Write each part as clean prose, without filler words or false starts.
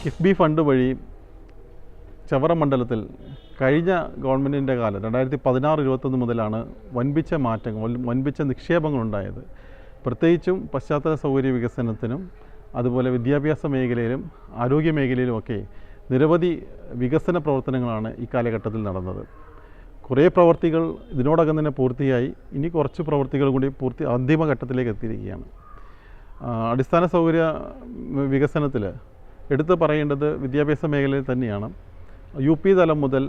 KIIFB fund വഴി ചവറ മണ്ഡലത്തിൽ കഴിഞ്ഞ ഗവൺമെൻറ്റിൻ്റെ കാലം 2016-21 മുതലാണ് വൻപിച്ച മാറ്റങ്ങൾ, വൻപിച്ച നിക്ഷേപങ്ങളുണ്ടായത്. പ്രത്യേകിച്ചും പശ്ചാത്തല സൗകര്യ വികസനത്തിനും അതുപോലെ വിദ്യാഭ്യാസ മേഖലയിലും ആരോഗ്യ മേഖലയിലുമൊക്കെ നിരവധി വികസന പ്രവർത്തനങ്ങളാണ് ഈ കാലഘട്ടത്തിൽ നടന്നത്. കുറേ പ്രവർത്തികൾ ഇതിനോടകം തന്നെ പൂർത്തിയായി. ഇനി കുറച്ച് പ്രവർത്തികൾ കൂടി അന്തിമഘട്ടത്തിലേക്ക് എത്തിയിരിക്കുകയാണ്. അടിസ്ഥാന സൗകര്യ വികസനത്തിൽ എടുത്തു പറയേണ്ടത് വിദ്യാഭ്യാസ മേഖലയിൽ തന്നെയാണ്. UP തലം മുതൽ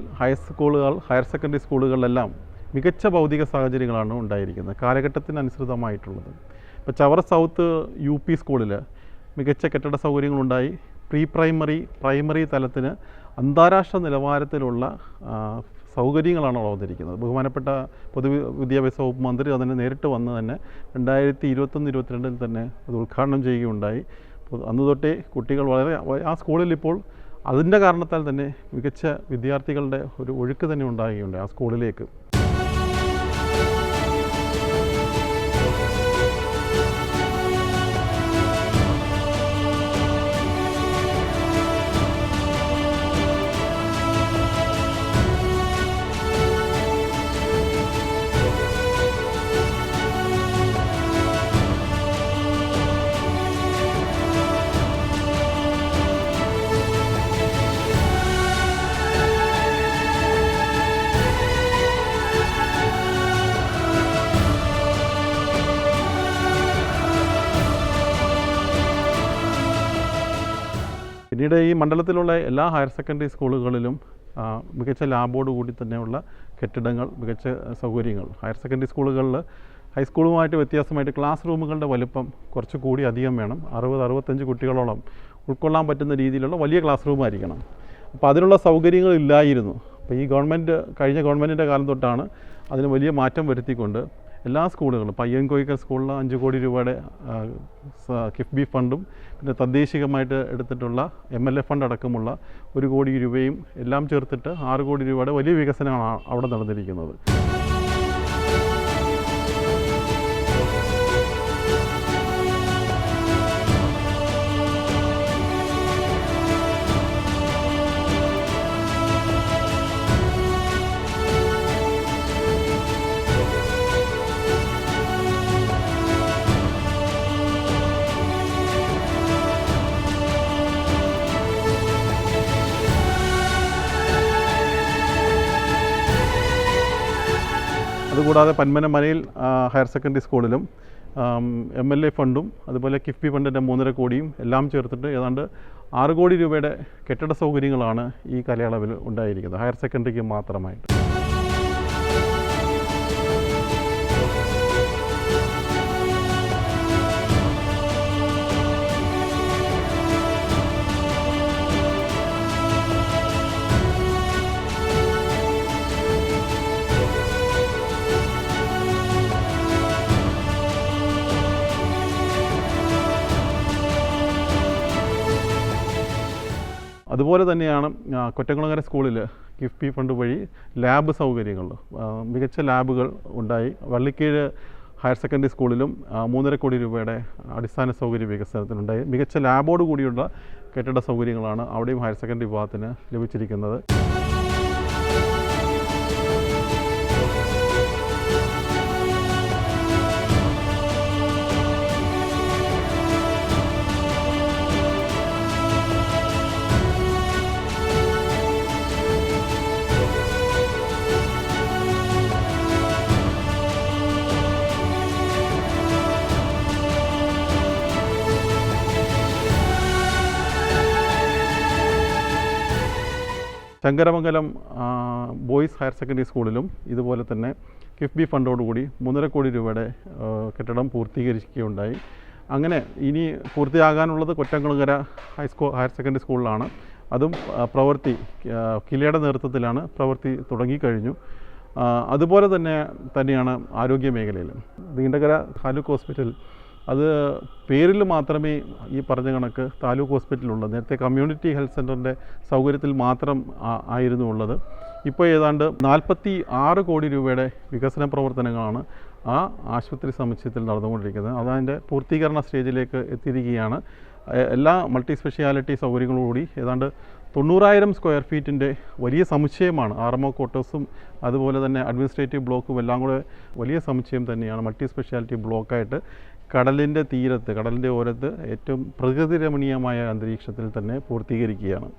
ഹയർ സെക്കൻഡറി സ്കൂളുകളിലെല്ലാം മികച്ച ഭൗതിക സാഹചര്യങ്ങളാണ് ഉണ്ടായിരിക്കുന്നത്, കാലഘട്ടത്തിനനുസൃതമായിട്ടുള്ളത്. ഇപ്പോൾ ചവറ സൗത്ത് UP സ്കൂളിൽ മികച്ച കെട്ടിട സൗകര്യങ്ങളുണ്ടായി. പ്രൈമറി തലത്തിന് അന്താരാഷ്ട്ര നിലവാരത്തിലുള്ള സൗകര്യങ്ങളാണ് അവതരിക്കുന്നത്. ബഹുമാനപ്പെട്ട പൊതുവിദ്യാഭ്യാസ വകുപ്പ് മന്ത്രി അതിന് നേരിട്ട് വന്ന് തന്നെ 2021-22 തന്നെ അത് ഉദ്ഘാടനം ചെയ്യുകയുണ്ടായി. അന്ന് തൊട്ടേ കുട്ടികൾ ആ സ്കൂളിൽ ഇപ്പോൾ അതിൻ്റെ കാരണത്താൽ തന്നെ മികച്ച വിദ്യാർത്ഥികളുടെ ഒരു ഒഴുക്ക് തന്നെ ഉണ്ടാകുകയുണ്ട് ആ സ്കൂളിലേക്ക്. പിന്നീട് ഈ മണ്ഡലത്തിലുള്ള എല്ലാ ഹയർ സെക്കൻഡറി സ്കൂളുകളിലും മികച്ച ലാബോട് കൂടി തന്നെയുള്ള കെട്ടിടങ്ങൾ, മികച്ച സൗകര്യങ്ങൾ. ഹയർ സെക്കൻഡറി സ്കൂളുകളിൽ ഹൈസ്കൂളുമായിട്ട് വ്യത്യാസമായിട്ട് ക്ലാസ് റൂമുകളുടെ വലുപ്പം കുറച്ച് കൂടി അധികം വേണം. 60-65 കുട്ടികളോളം ഉൾക്കൊള്ളാൻ പറ്റുന്ന രീതിയിലുള്ള വലിയ ക്ലാസ് റൂമായിരിക്കണം. അപ്പോൾ അതിനുള്ള സൗകര്യങ്ങളില്ലായിരുന്നു. അപ്പോൾ ഈ കഴിഞ്ഞ ഗവൺമെൻറ്റിൻ്റെ കാലം തൊട്ടാണ് അതിന് വലിയ മാറ്റം വരുത്തിക്കൊണ്ട് എല്ലാ സ്കൂളുകളും, പയ്യൻകോയിക്കൽ സ്കൂളിൽ 5 കോടി രൂപയുടെ കിഫ്ബി ഫണ്ടും പിന്നെ തദ്ദേശികമായിട്ട് എടുത്തിട്ടുള്ള MLA ഫണ്ട് അടക്കമുള്ള 1 കോടി രൂപയും എല്ലാം ചേർത്തിട്ട് 6 കോടി രൂപയുടെ വലിയ വികസനമാണ് അവിടെ നടന്നിരിക്കുന്നത്. അതുകൂടാതെ പന്മനമനയിൽ ഹയർ സെക്കൻഡറി സ്കൂളിലും MLA ഫണ്ടും അതുപോലെ കിഫ്ബി ഫണ്ടിൻ്റെ 3.5 കോടിയും എല്ലാം ചേർത്തിട്ട് ഏതാണ്ട് 6 കോടി രൂപയുടെ കെട്ടിട സൗകര്യങ്ങളാണ് ഈ കാലയളവിൽ ഉണ്ടായിരിക്കുന്നത്, ഹയർ സെക്കൻഡറിക്ക് മാത്രമായിട്ട്. അതുപോലെ തന്നെയാണ് കൊറ്റംകുളങ്ങര സ്കൂളിൽ കിഫ്ബി ഫണ്ട് വഴി ലാബ് സൗകര്യങ്ങൾ, മികച്ച ലാബുകൾ ഉണ്ടായി. വള്ളിക്കീഴ് ഹയർ സെക്കൻഡറി സ്കൂളിലും 3.5 കോടി രൂപയുടെ അടിസ്ഥാന സൗകര്യ വികസനത്തിനുണ്ടായി. മികച്ച ലാബോട് കൂടിയുള്ള കെട്ടിട സൗകര്യങ്ങളാണ് അവിടെയും ഹയർ സെക്കൻഡറി വിഭാഗത്തിന് ലഭിച്ചിരിക്കുന്നത്. ശങ്കരമംഗലം ബോയ്സ് ഹയർ സെക്കൻഡറി സ്കൂളിലും ഇതുപോലെ തന്നെ കിഫ്ബി ഫണ്ടോടുകൂടി 3.5 കോടി രൂപയുടെ കെട്ടിടം പൂർത്തീകരിക്കുകയുണ്ടായി. അങ്ങനെ ഇനി പൂർത്തിയാകാനുള്ളത് കൊറ്റംകുളങ്ങര ഹയർ സെക്കൻഡറി സ്കൂളിലാണ്. അതും കിലയുടെ നേതൃത്വത്തിലാണ് പ്രവൃത്തി തുടങ്ങിക്കഴിഞ്ഞു. അതുപോലെ തന്നെയാണ് ആരോഗ്യ മേഖലയിൽ നീണ്ടകര താലൂക്ക് ഹോസ്പിറ്റൽ. അത് പേരിൽ മാത്രമേ ഈ പറഞ്ഞ കണക്ക് താലൂക്ക് ഹോസ്പിറ്റലുള്ളൂ. നേരത്തെ കമ്മ്യൂണിറ്റി ഹെൽത്ത് സെൻ്ററിൻ്റെ സൗകര്യത്തിൽ മാത്രം ആയിരുന്നു ഉള്ളത്. ഇപ്പോൾ ഏതാണ്ട് 46 കോടി രൂപയുടെ വികസന പ്രവർത്തനങ്ങളാണ് ആ ആശുപത്രി സമുച്ചയത്തിൽ നടന്നുകൊണ്ടിരിക്കുന്നത്. അതതിൻ്റെ പൂർത്തീകരണ സ്റ്റേജിലേക്ക് എത്തിയിരിക്കുകയാണ്. എല്ലാ മൾട്ടി സ്പെഷ്യാലിറ്റി സൗകര്യങ്ങളോടുകൂടി ഏതാണ്ട് 90,000 സ്ക്വയർ ഫീറ്റിൻ്റെ വലിയ സമുച്ചയമാണ്. RMO ക്വാർട്ടേഴ്സും അതുപോലെ തന്നെ അഡ്മിനിസ്ട്രേറ്റീവ് ബ്ലോക്കും എല്ലാം കൂടെ വലിയ സമുച്ചയം തന്നെയാണ്. മൾട്ടി സ്പെഷ്യാലിറ്റി ബ്ലോക്കായിട്ട് കടലിൻ്റെ തീരത്ത്, കടലിൻ്റെ ഓരത്ത് ഏറ്റവും പ്രകൃതി രമണീയമായ അന്തരീക്ഷത്തിൽ തന്നെ പൂർത്തീകരിക്കുകയാണ്.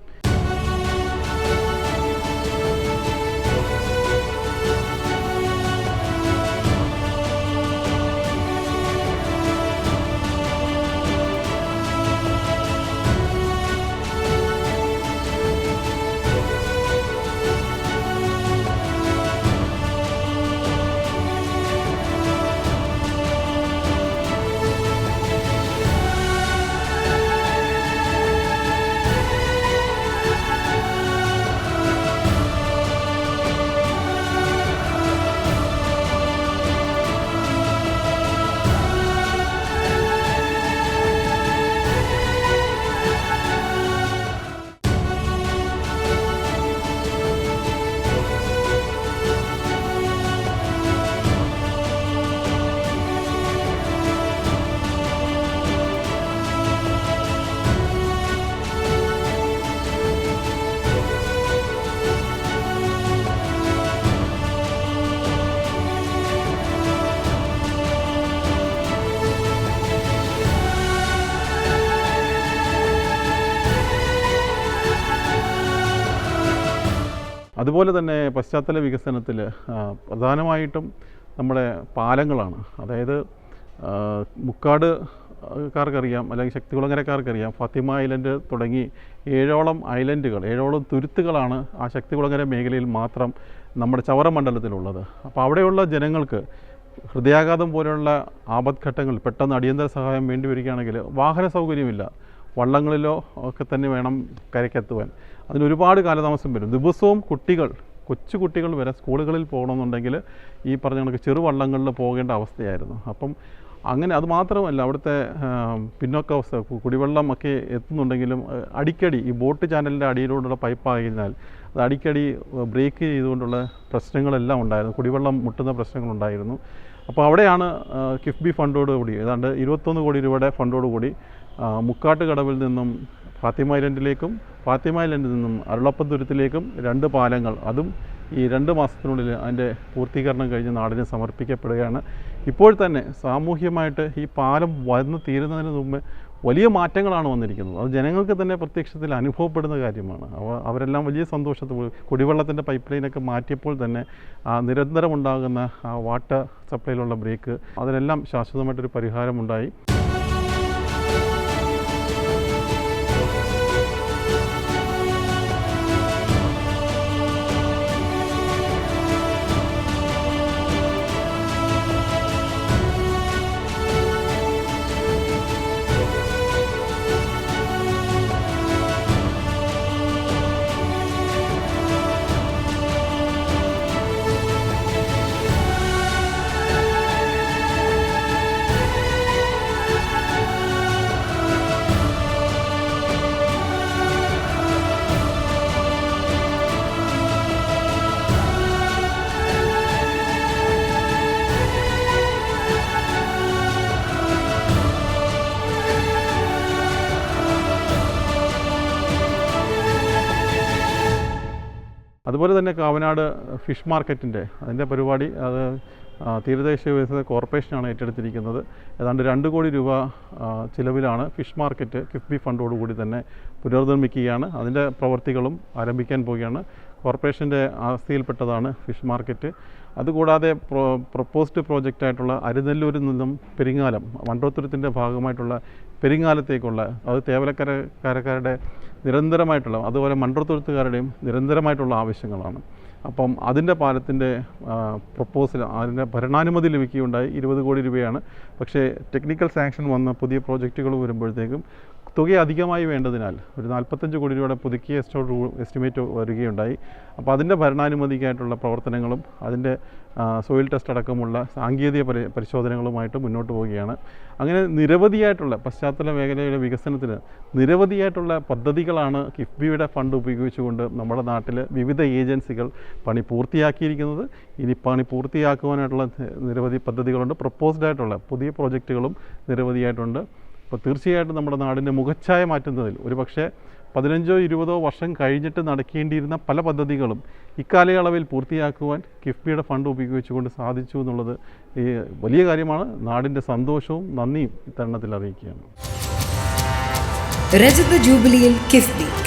അതുപോലെ തന്നെ പശ്ചാത്തല വികസനത്തിൽ പ്രധാനമായിട്ടും നമ്മുടെ പാലങ്ങളാണ്. അതായത് മുക്കാടുകാർക്കറിയാം, അല്ലെങ്കിൽ ശക്തികുളങ്ങരക്കാർക്കറിയാം, ഫാത്തിമ ഐലൻഡ് തുടങ്ങി 7ഓളം ഐലൻഡുകൾ, 7ഓളം തുരുത്തുകളാണ് ആ ശക്തികുളങ്ങര മേഖലയിൽ മാത്രം നമ്മുടെ ചവറ മണ്ഡലത്തിലുള്ളത്. അപ്പോൾ അവിടെയുള്ള ജനങ്ങൾക്ക് ഹൃദയാഘാതം പോലെയുള്ള ആപത്ഘട്ടങ്ങൾ പെട്ടെന്ന് അടിയന്തര സഹായം വേണ്ടി വരികയാണെങ്കിൽ വാഹന സൗകര്യമില്ല, വള്ളങ്ങളിലോ ഒക്കെ തന്നെ വേണം കരയ്ക്കെത്തുവാൻ. അതിനൊരുപാട് കാലതാമസം വരും. ദിവസവും കൊച്ചു കുട്ടികൾ വരെ സ്കൂളുകളിൽ പോകണമെന്നുണ്ടെങ്കിൽ ഈ പറഞ്ഞ കണക്ക് ചെറുവള്ളങ്ങളിൽ പോകേണ്ട അവസ്ഥയായിരുന്നു. അപ്പം അങ്ങനെ അത് മാത്രമല്ല, അവിടുത്തെ പിന്നോക്കാവസ്ഥ, കുടിവെള്ളം ഒക്കെ എത്തുന്നുണ്ടെങ്കിലും അടിക്കടി ഈ ബോട്ട് ചാനലിൻ്റെ അടിയിലൂടെയുള്ള പൈപ്പായതിനാൽ അത് അടിക്കടി ബ്രേക്ക് ചെയ്തുകൊണ്ടുള്ള പ്രശ്നങ്ങളെല്ലാം ഉണ്ടായിരുന്നു. കുടിവെള്ളം മുട്ടുന്ന പ്രശ്നങ്ങളുണ്ടായിരുന്നു. അപ്പോൾ അവിടെയാണ് കിഫ്ബി ഫണ്ടോടുകൂടി ഏതാണ്ട് 21 കോടി രൂപയുടെ ഫണ്ടോടുകൂടി മുക്കാട്ട് കടവിൽ നിന്നും ഫാത്തിമ ഐലൻഡിലേക്കും ഫാത്തിമ ഐലൻഡിൽ നിന്നും അരുളപ്പം തുരുത്തിലേക്കും 2 പാലങ്ങൾ, അതും ഈ 2 മാസത്തിനുള്ളിൽ അതിൻ്റെ പൂർത്തീകരണം കഴിഞ്ഞ് നാടിന് സമർപ്പിക്കപ്പെടുകയാണ്. ഇപ്പോൾ തന്നെ സാമൂഹ്യമായിട്ട് ഈ പാലം വന്ന് തീരുന്നതിന് മുമ്പ് വലിയ മാറ്റങ്ങളാണ് വന്നിരിക്കുന്നത്. അത് ജനങ്ങൾക്ക് തന്നെ പ്രത്യക്ഷത്തിൽ അനുഭവപ്പെടുന്ന കാര്യമാണ്. അവരെല്ലാം വലിയ സന്തോഷത്തോടെ കുടിവെള്ളത്തിൻ്റെ പൈപ്പ് ലൈനൊക്കെ മാറ്റിയപ്പോൾ തന്നെ നിരന്തരമുണ്ടാകുന്ന വാട്ടർ സപ്ലൈയിലുള്ള ബ്രേക്ക്, അതിനെല്ലാം ശാശ്വതമായിട്ടൊരു പരിഹാരമുണ്ടായി. അതുപോലെ തന്നെ കാവനാട് ഫിഷ് മാർക്കറ്റിൻ്റെ അതിൻ്റെ പരിപാടി അത് തീരദേശ വികസന കോർപ്പറേഷനാണ് ഏറ്റെടുത്തിരിക്കുന്നത്. ഏതാണ്ട് 2 കോടി രൂപ ചിലവിലാണ് ഫിഷ് മാർക്കറ്റ് കിഫ്ബി ഫണ്ടോടുകൂടി തന്നെ പുനർനിർമ്മിക്കുകയാണ്. അതിൻ്റെ പ്രവർത്തികളും ആരംഭിക്കാൻ പോവുകയാണ്. കോർപ്പറേഷൻ്റെ ആസ്തിയിൽപ്പെട്ടതാണ് ഫിഷ് മാർക്കറ്റ്. അതുകൂടാതെ പ്രൊപ്പോസ്ഡ് പ്രോജക്റ്റായിട്ടുള്ള അരിനെല്ലൂരിൽ നിന്നും പെരിങ്ങാലം, മൺട്രോത്തുരുത്തിൻ്റെ ഭാഗമായിട്ടുള്ള പെരിങ്ങാലത്തേക്കുള്ള, അത് തേവലക്കരക്കാരുടെ നിരന്തരമായിട്ടുള്ള, അതുപോലെ മൺട്രോത്തുരുത്തുകാരുടെയും നിരന്തരമായിട്ടുള്ള ആവശ്യങ്ങളാണ്. അപ്പം അതിൻ്റെ പാലത്തിൻ്റെ പ്രപ്പോസൽ, അതിൻ്റെ ഭരണാനുമതി ലഭിക്കുകയുണ്ടായി. 20 കോടി രൂപയാണ്. പക്ഷേ ടെക്നിക്കൽ സാങ്ഷൻ വന്ന പുതിയ പ്രോജക്റ്റുകൾ വരുമ്പോഴത്തേക്കും തുക അധികമായി വേണ്ടതിനാൽ ഒരു 45 കോടി രൂപയുടെ പുതുക്കിയ എസ്റ്റിമേറ്റ് വരികയുണ്ടായി. അപ്പോൾ അതിൻ്റെ ഭരണാനുമതിക്കായിട്ടുള്ള പ്രവർത്തനങ്ങളും അതിൻ്റെ സോയിൽ ടെസ്റ്റ് അടക്കമുള്ള സാങ്കേതിക പരിശോധനകളുമായിട്ട് മുന്നോട്ട് പോവുകയാണ്. അങ്ങനെ നിരവധിയായിട്ടുള്ള പശ്ചാത്തല മേഖലയുടെ വികസനത്തിന് നിരവധിയായിട്ടുള്ള പദ്ധതികളാണ് കിഫ്ബിയുടെ ഫണ്ട് ഉപയോഗിച്ചുകൊണ്ട് നമ്മുടെ നാട്ടിൽ വിവിധ ഏജൻസികൾ പണി പൂർത്തിയാക്കിയിരിക്കുന്നത്. ഇനി പണി പൂർത്തിയാക്കുവാനായിട്ടുള്ള നിരവധി പദ്ധതികളുണ്ട്. പ്രപ്പോസ്ഡ് ആയിട്ടുള്ള പുതിയ പ്രോജക്റ്റുകളും നിരവധിയായിട്ടുണ്ട്. അപ്പോൾ തീർച്ചയായിട്ടും നമ്മുടെ നാടിൻ്റെ മുഖച്ഛായ മാറ്റുന്നതിൽ ഒരു പക്ഷേ 15-20 വർഷം കഴിഞ്ഞിട്ട് നടക്കേണ്ടിയിരുന്ന പല പദ്ധതികളും ഇക്കാലയളവിൽ പൂർത്തിയാക്കുവാൻ കിഫ്ബിയുടെ ഫണ്ട് ഉപയോഗിച്ചുകൊണ്ട് സാധിച്ചു എന്നുള്ളത് ഈ വലിയ കാര്യമാണ്. നാടിൻ്റെ സന്തോഷവും നന്ദിയും ഇത്തരണത്തിൽ അറിയിക്കുകയാണ്. രജത ജൂബിലിയിൽ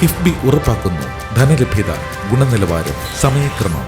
കിഫ്ബി ഉറപ്പാക്കുന്നു ധനലഭ്യത, ഗുണനിലവാരം, സമയക്രമം.